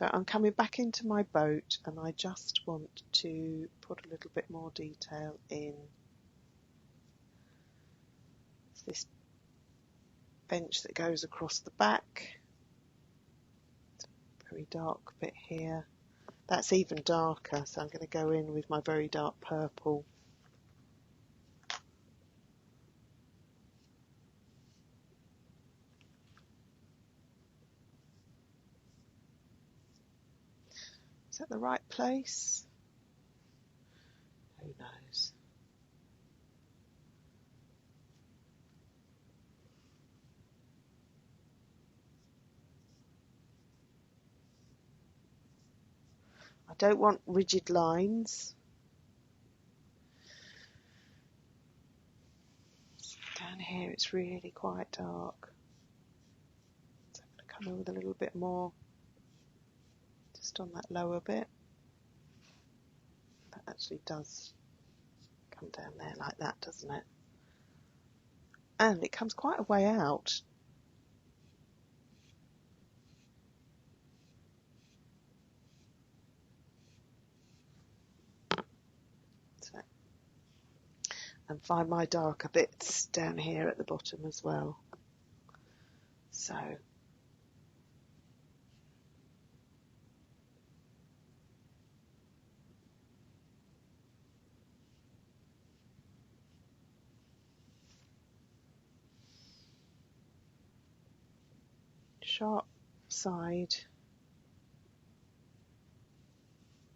So I'm coming back into my boat and I just want to put a little bit more detail in this bench that goes across the back. Very dark bit here. That's even darker, so I'm going to go in with my very dark purple. Is that the right place? Who knows? I don't want rigid lines. Down here it's really quite dark. So I'm going to come in with a little bit more just on that lower bit. That actually does come down there like that, doesn't it? And it comes quite a way out. So, and find my darker bits down here at the bottom as well. So sharp side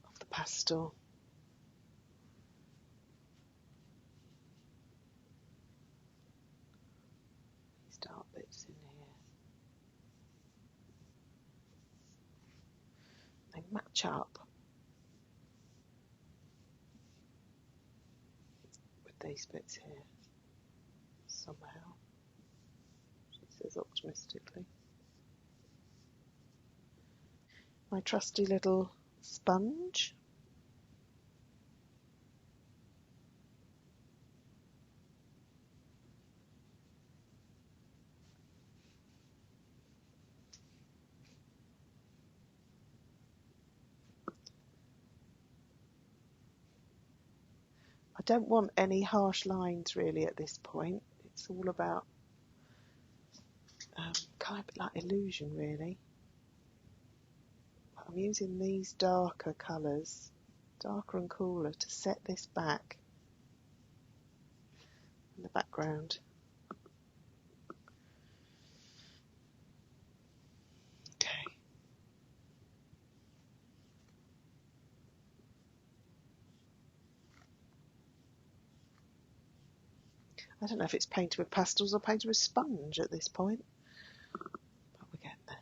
of the pastel. These dark bits in here. They match up with these bits here somehow. She says optimistically. My trusty little sponge. I don't want any harsh lines really at this point. It's all about kind of like illusion really. I'm using these darker colours, darker and cooler, to set this back in the background. Okay. I don't know if it's painted with pastels or painted with sponge at this point, but we're getting there.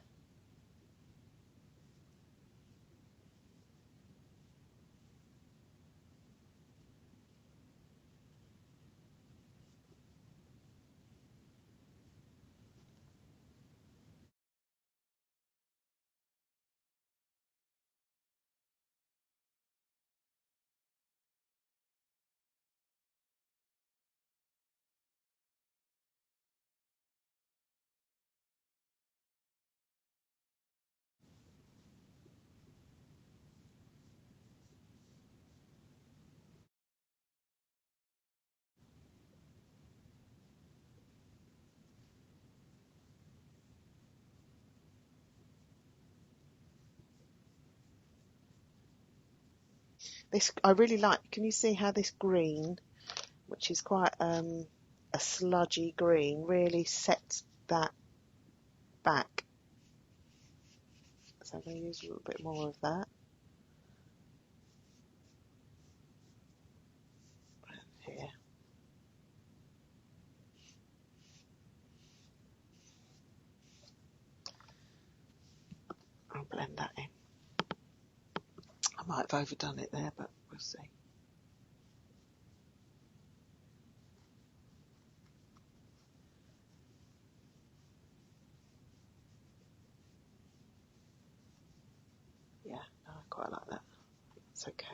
This I really like. Can you see how this green, which is quite a sludgy green, really sets that back? So I'm going to use a little bit more of that. Here. I'll blend that in. I might have overdone it there, but we'll see. Yeah, no, I quite like that. It's okay.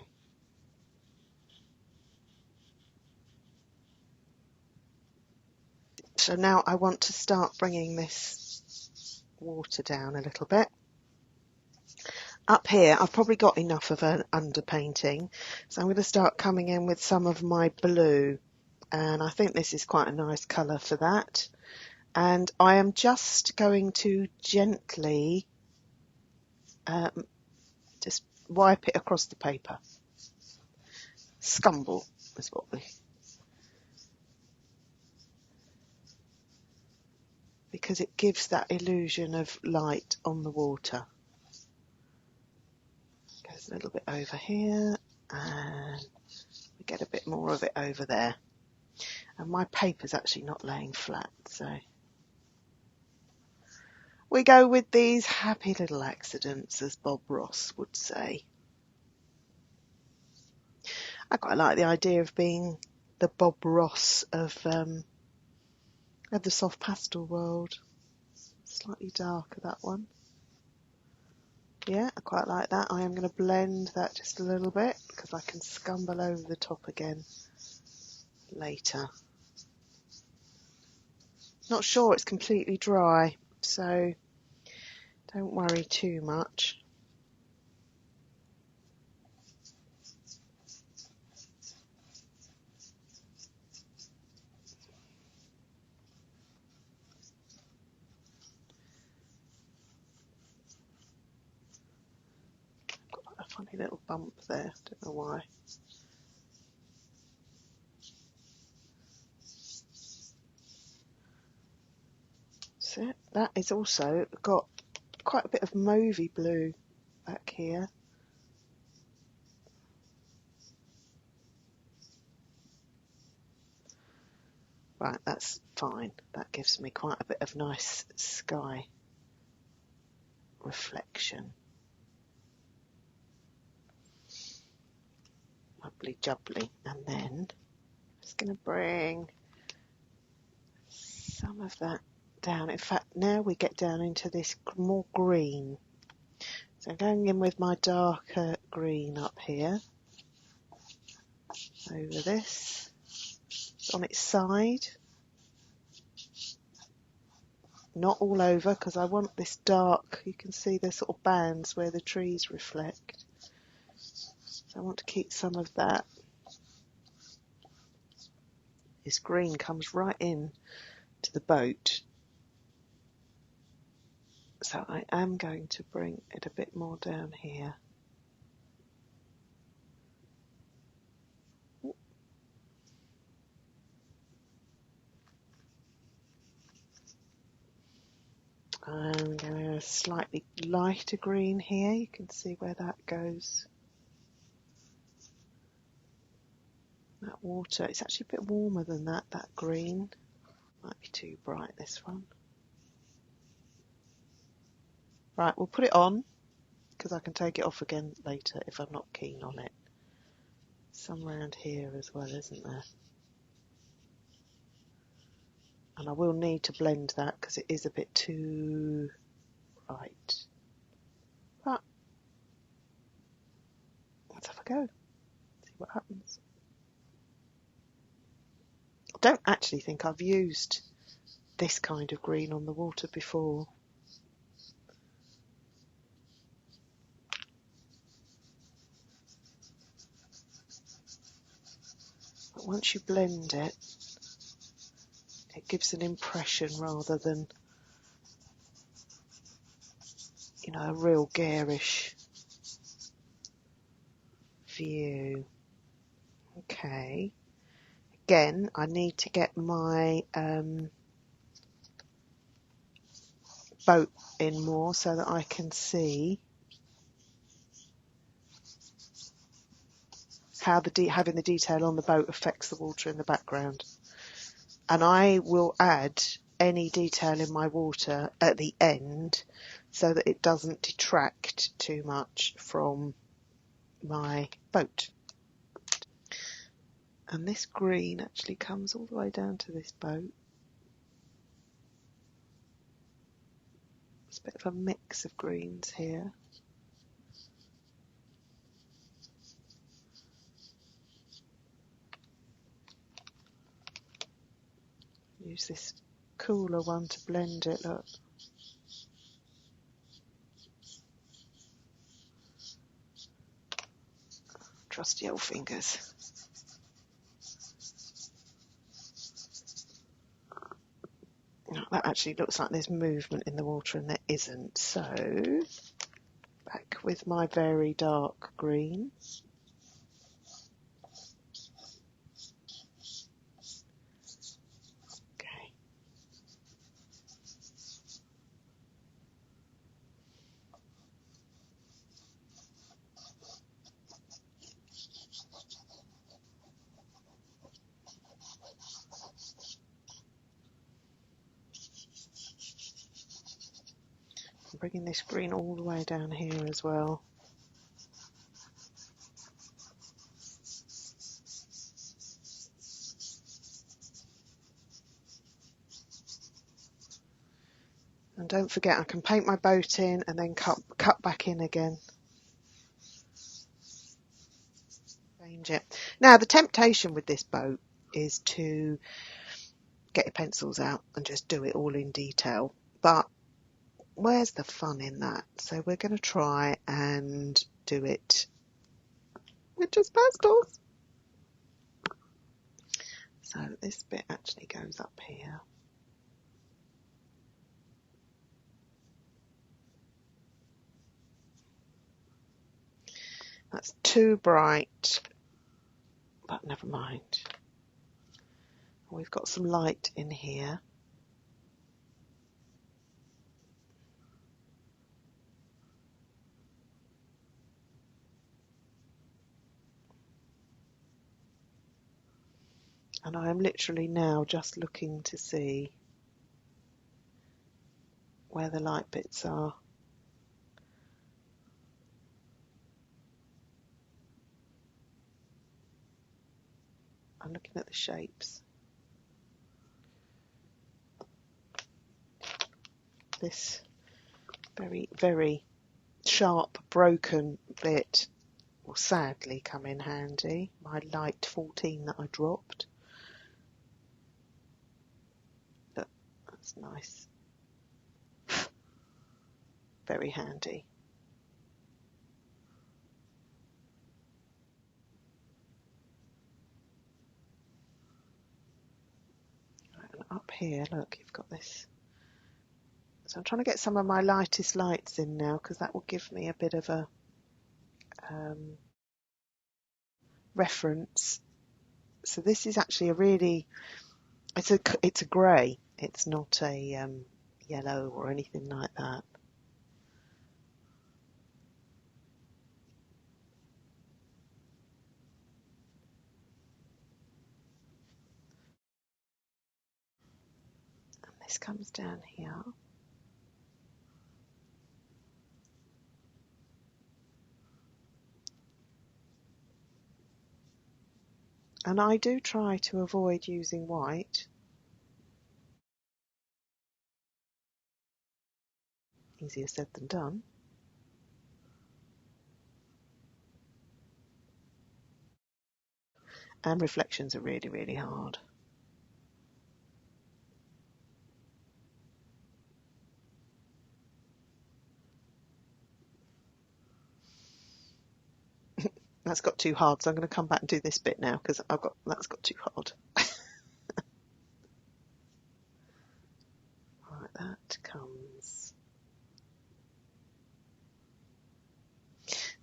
So now I want to start bringing this water down a little bit. Up here I've probably got enough of an underpainting, so I'm going to start coming in with some of my blue, and I think this is quite a nice colour for that. And I am just going to gently just wipe it across the paper. Scumble is what we... because it gives that illusion of light on the water. Goes a little bit over here, and we get a bit more of it over there. And my paper's actually not laying flat, so we go with these happy little accidents, as Bob Ross would say. I quite like the idea of being the Bob Ross of the soft pastel world. Slightly darker, that one. Yeah, I quite like that. I am going to blend that just a little bit because I can scumble over the top again later. Not sure it's completely dry, so don't worry too much. Got a funny little bump there, don't know why. So that is also got quite a bit of mauvey blue back here. Right, that's fine. That gives me quite a bit of nice sky reflection. Lovely jubbly. And then I'm just going to bring some of that down. In fact, now we get down into this more green. So I'm going in with my darker green up here, over this, on its side. Not all over, because I want this dark, you can see the sort of bands where the trees reflect. So I want to keep some of that. This green comes right in to the boat. So I am going to bring it a bit more down here. I'm going to slightly lighter green here. You can see where that goes. That water, it's actually a bit warmer than that green. Might be too bright, this one. Right, we'll put it on, because I can take it off again later if I'm not keen on it. Some around here as well, isn't there? And I will need to blend that because it is a bit too bright. But let's have a go, see what happens. I don't actually think I've used this kind of green on the water before. But once you blend it, it gives an impression rather than, you know, a real garish view. Okay. Again, I need to get my boat in more so that I can see how having the detail on the boat affects the water in the background. And I will add any detail in my water at the end so that it doesn't detract too much from my boat. And this green actually comes all the way down to this boat. It's a bit of a mix of greens here. Use this cooler one to blend it, look. trusty old fingers. That actually looks like there's movement in the water and there isn't. So back with my very dark green. Okay. I'm bringing this green all the way down here as well. And don't forget, I can paint my boat in and then cut back in again. Change it. Now, the temptation with this boat is to get your pencils out and just do it all in detail. But where's the fun in that? So we're going to try and do it with just pastels. So this bit actually goes up here. That's too bright, but never mind. We've got some light in here. And I am literally now just looking to see where the light bits are. I'm looking at the shapes. This very, very sharp, broken bit will sadly come in handy. My light 14 that I dropped. But that's nice. Very handy. Right, and up here, look, you've got this. So I'm trying to get some of my lightest lights in now because that will give me a bit of a reference. So this is actually a really, it's a grey. It's not a yellow or anything like that. And this comes down here. And I do try to avoid using white. Easier said than done. And reflections are really, really hard. That's got too hard, so I'm going to come back and do this bit now because that's got too hard. Right, that comes.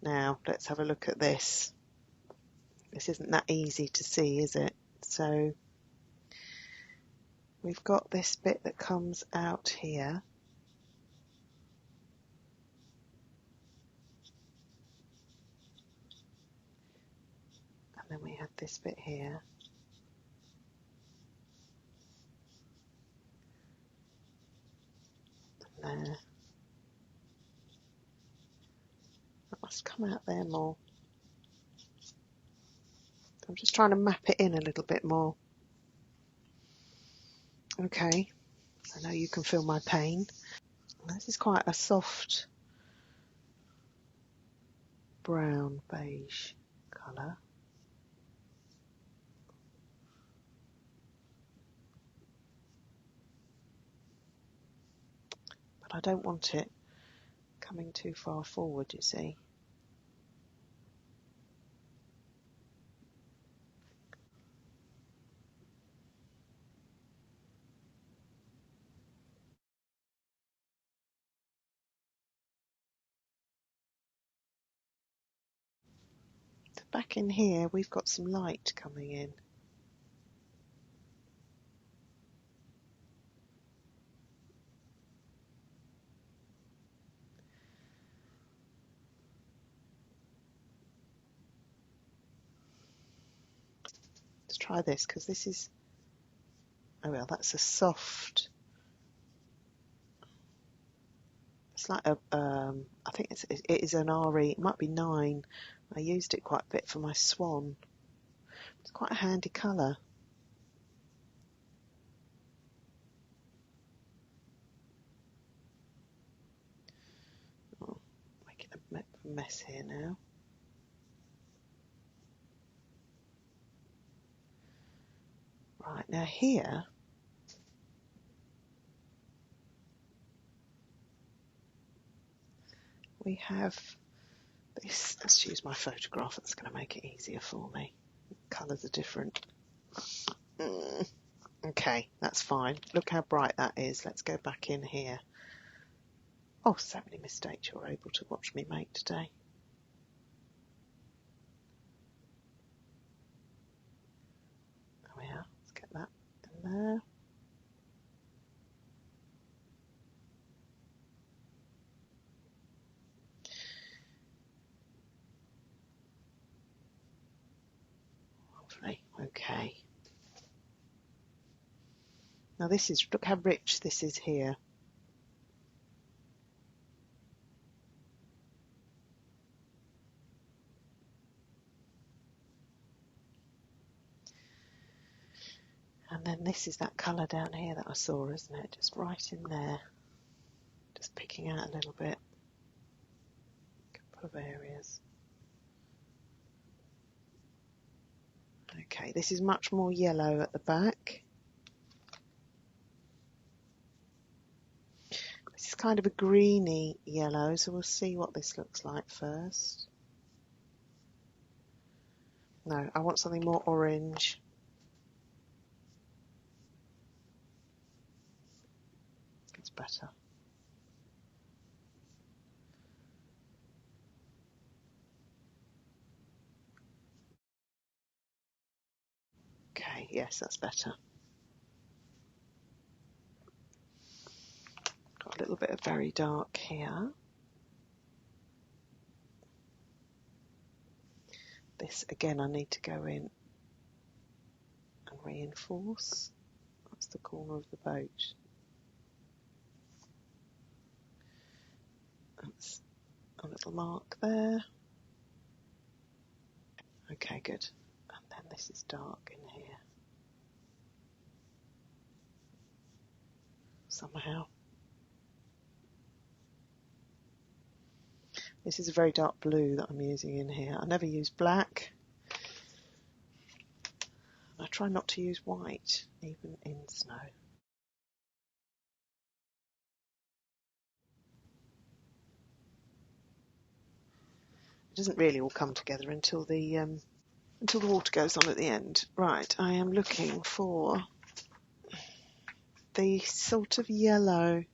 Now let's have a look at this. This isn't that easy to see, is it? So we've got this bit that comes out here. And then we have this bit here. And there. That must come out there more. I'm just trying to map it in a little bit more. Okay, I know you can feel my pain. This is quite a soft brown beige colour. But I don't want it coming too far forward, you see. Back in here, we've got some light coming in. Let's try this, because this is, oh well, that's a soft, it's like a, I think it is an RE, it might be 9. I used it quite a bit for my swan. It's quite a handy colour. Oh, making a mess here now. Right, now here, we have this. Let's use my photograph, that's going to make it easier for me. Colours are different. Okay, that's fine. Look how bright that is. Let's go back in here. Oh, so many mistakes you're able to watch me make today. There we are. Let's get that in there. Lovely. Okay. Now this is, look how rich this is here. And then this is that colour down here that I saw, isn't it? Just right in there. Just picking out a little bit. A couple of areas. Okay, this is much more yellow at the back. This is kind of a greeny yellow, so we'll see what this looks like first. No, I want something more orange. It's better. Okay, yes, that's better. Got a little bit of very dark here. This, again, I need to go in and reinforce. That's the corner of the boat. That's a little mark there. Okay, good. And then this is dark in here. Somehow. This is a very dark blue that I'm using in here. I never use black. I try not to use white, even in snow. It doesn't really all come together until the water goes on at the end. Right, I am looking for the sort of yellow.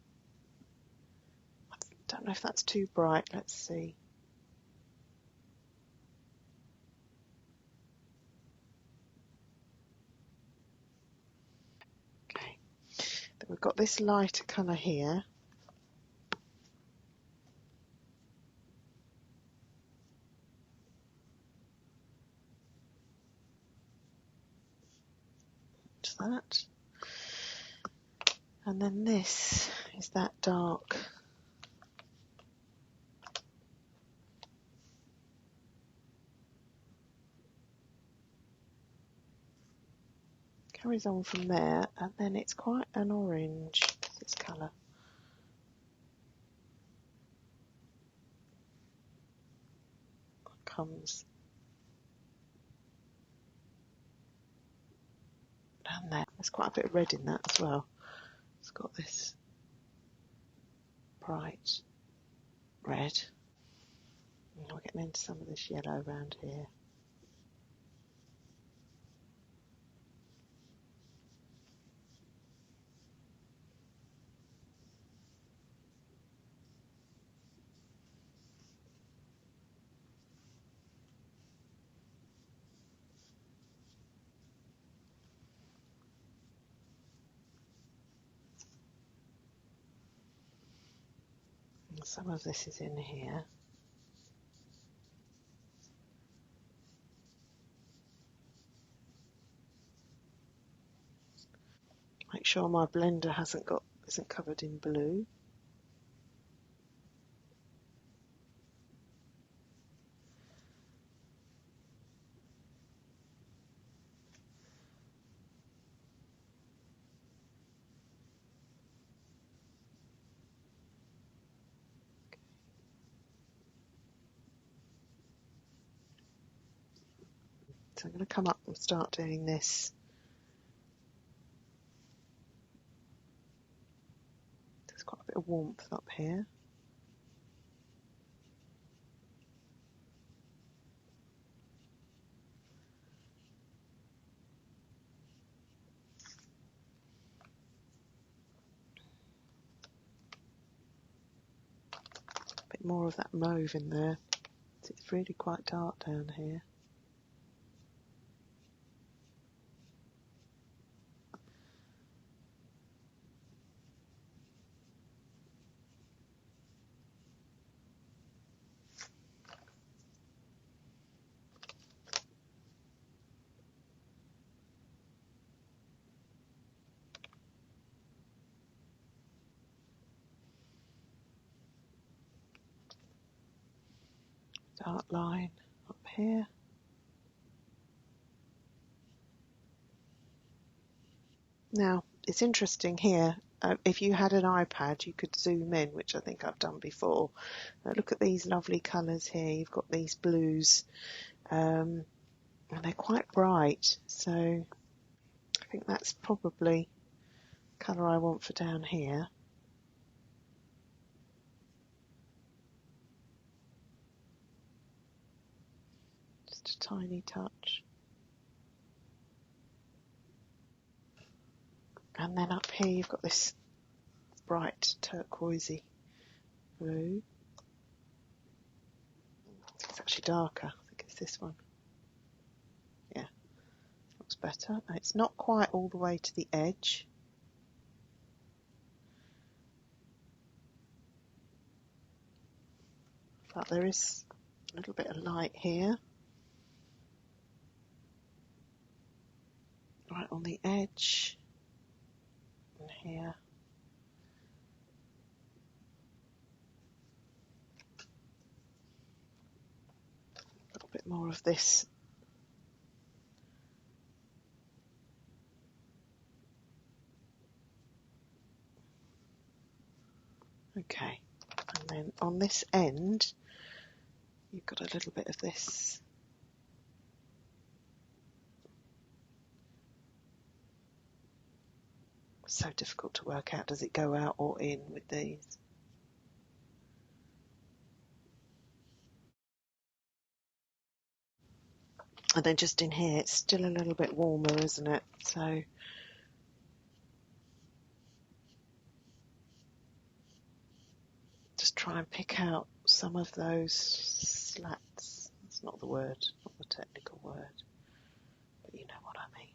I don't know if that's too bright. Let's see. Okay, then we've got this lighter colour here. To that. And then this is that dark. Carries on from there, and then it's quite an orange, this colour. Comes down there. There's quite a bit of red in that as well. It's got this bright red. And we're getting into some of this yellow around here. Some of this is in here. Make sure my blender isn't covered in blue. So I'm going to come up and start doing this. There's quite a bit of warmth up here. A bit more of that mauve in there. It's really quite dark down here. Dark line up here. Now, it's interesting here. If you had an iPad, you could zoom in, which I think I've done before. Look at these lovely colours here. You've got these blues, and they're quite bright. So I think that's probably the colour I want for down here. Just a tiny touch. And then up here you've got this bright turquoisey blue. It's actually darker. I think it's this one. Yeah, looks better. And it's not quite all the way to the edge. But there is a little bit of light here. Right on the edge. And here. A little bit more of this. Okay. And then on this end, you've got a little bit of this. So difficult to work out. Does it go out or in with these? And then just in here, it's still a little bit warmer, isn't it? So just try and pick out some of those slats. That's not the word, not the technical word, but you know what I mean.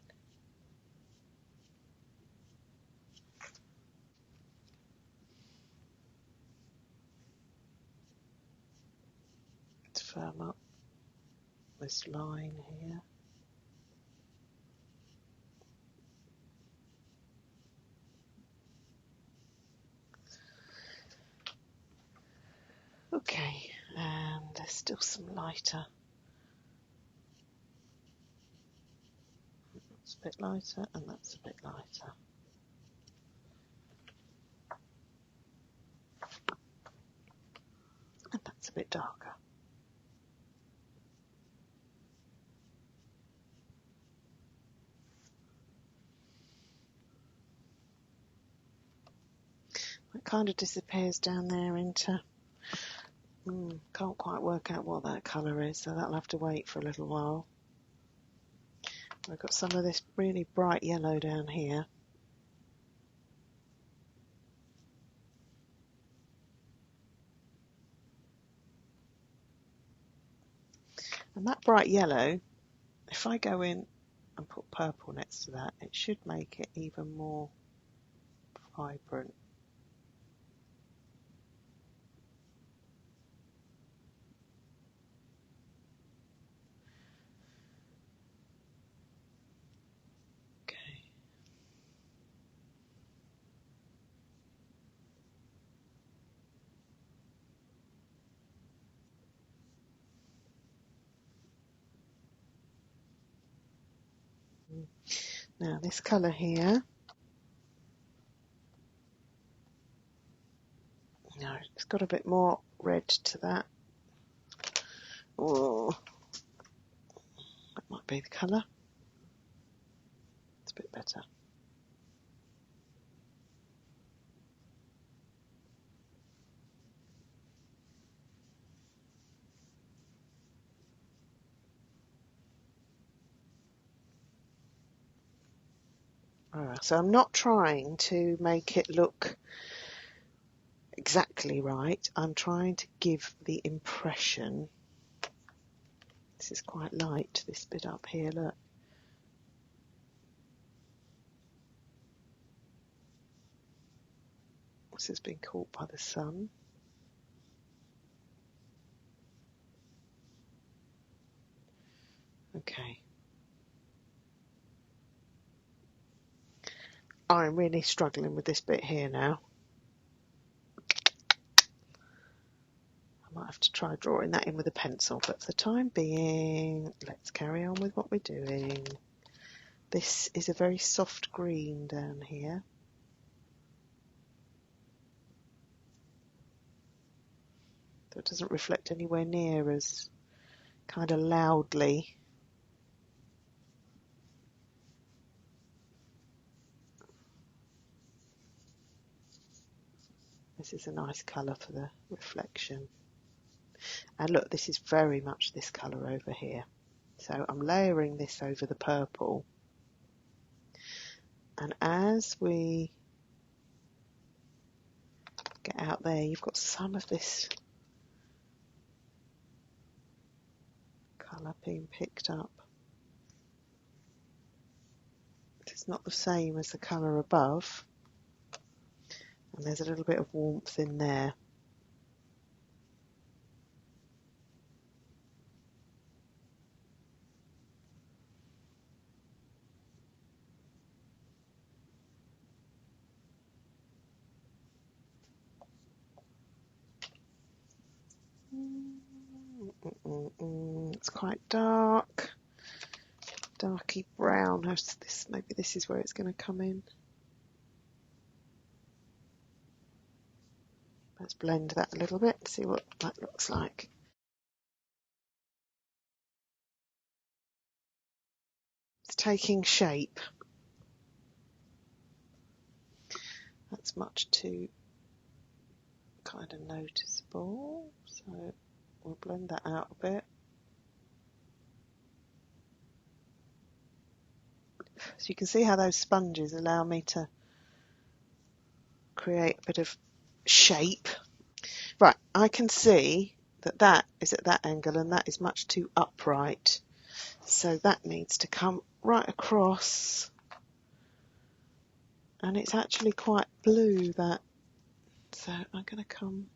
To firm up this line here. Okay, and there's still some lighter. That's a bit lighter, and that's a bit lighter. And that's a bit darker. It kind of disappears down there into... can't quite work out what that colour is, so that'll have to wait for a little while. I've got some of this really bright yellow down here. And that bright yellow, if I go in and put purple next to that, it should make it even more vibrant. Now this colour here, no, it's got a bit more red to that. Oh, that might be the colour. It's a bit better. So I'm not trying to make it look exactly right. I'm trying to give the impression. This is quite light, this bit up here, look. This has been caught by the sun. Okay. I'm really struggling with this bit here now. I might have to try drawing that in with a pencil, but for the time being, let's carry on with what we're doing. This is a very soft green down here. So it doesn't reflect anywhere near as kind of loudly. This is a nice colour for the reflection. And look, this is very much this colour over here. So I'm layering this over the purple. And as we get out there, you've got some of this colour being picked up. It's not the same as the colour above. And there's a little bit of warmth in there. It's quite dark, darky brown. Maybe this is where it's going to come in. Let's blend that a little bit, see what that looks like. It's taking shape. That's much too kind of noticeable, so we'll blend that out a bit. So you can see how those sponges allow me to create a bit of shape. Right, I can see that that is at that angle and that is much too upright. So that needs to come right across. And it's actually quite blue, that. So I'm going to comes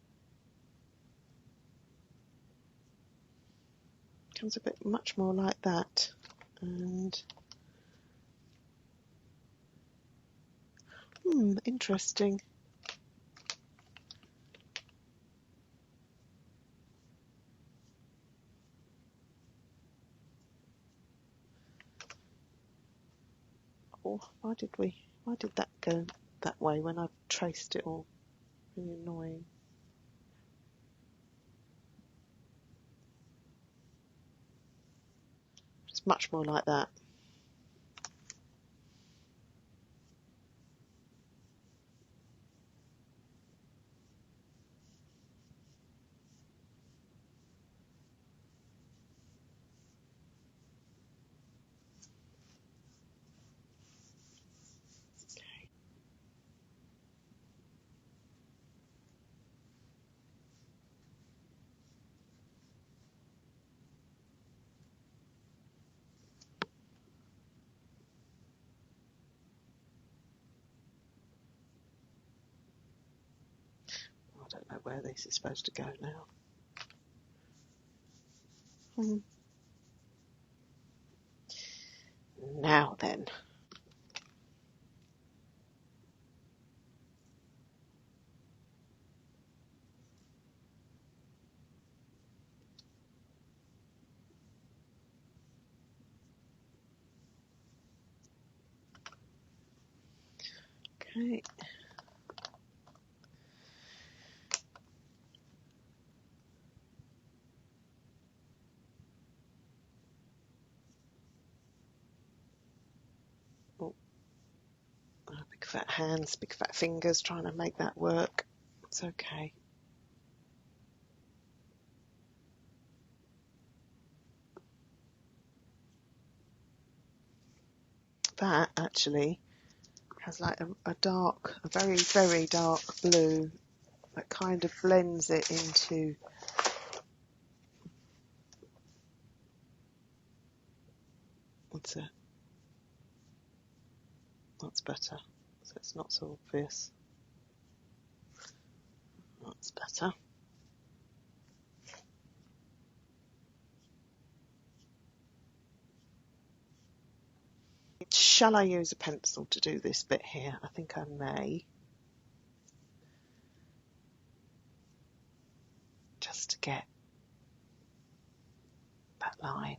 a bit much more like that. And interesting. Oh, why did that go that way when I traced it all? Really annoying. It's much more like that. I don't know where this is supposed to go now. Now then. Okay. Oh, big fat hands, big fat fingers trying to make that work. It's okay. That actually has like a dark, a very, very dark blue that kind of blends it into that's better. So it's not so obvious. That's better. Shall I use a pencil to do this bit here? I think I may. Just to get that line.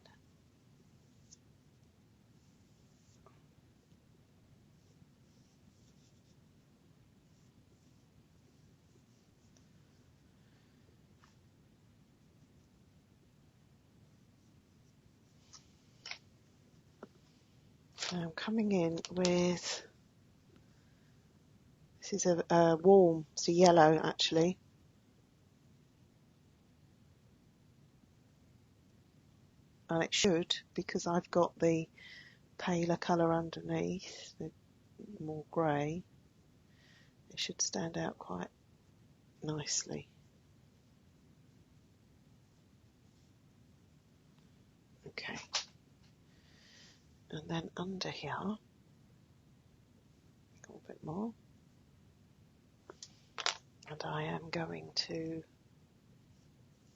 I'm coming in with, this is a warm, it's a yellow actually. And it should, because I've got the paler colour underneath, the more grey, it should stand out quite nicely. Okay. And then under here, a little bit more. And I am going to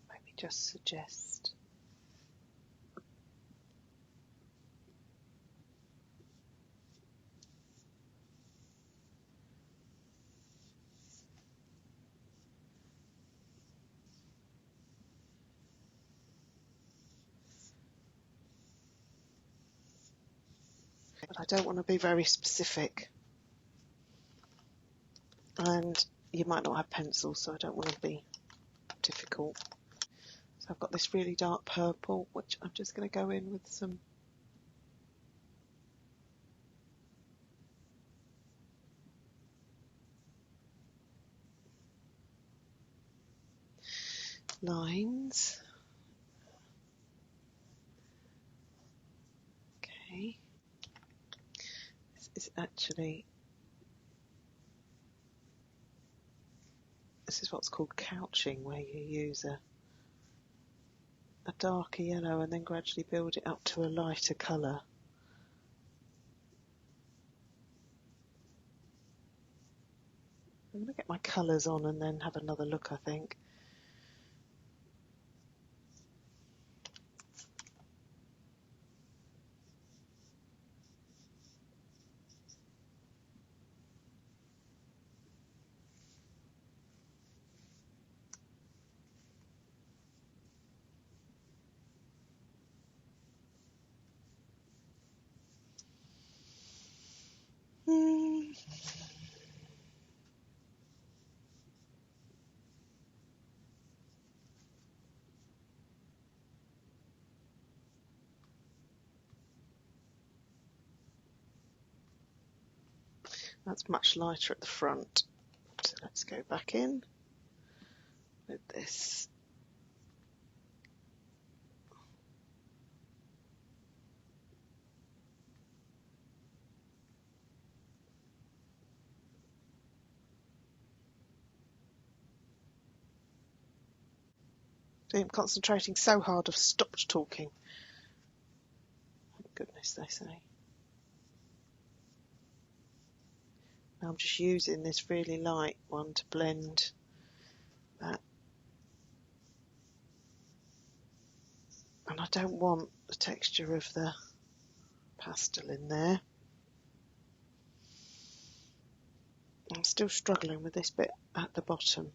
maybe just suggest but I don't want to be very specific. And you might not have pencils, so I don't want to be difficult. So I've got this really dark purple, which I'm just going to go in with some lines. Okay. This is what's called couching, where you use a darker yellow and then gradually build it up to a lighter colour. I'm going to get my colours on and then have another look, I think. That's much lighter at the front. So let's go back in with this. I'm concentrating so hard I've stopped talking. Thank goodness, they say. Now I'm just using this really light one to blend that. And I don't want the texture of the pastel in there. I'm still struggling with this bit at the bottom.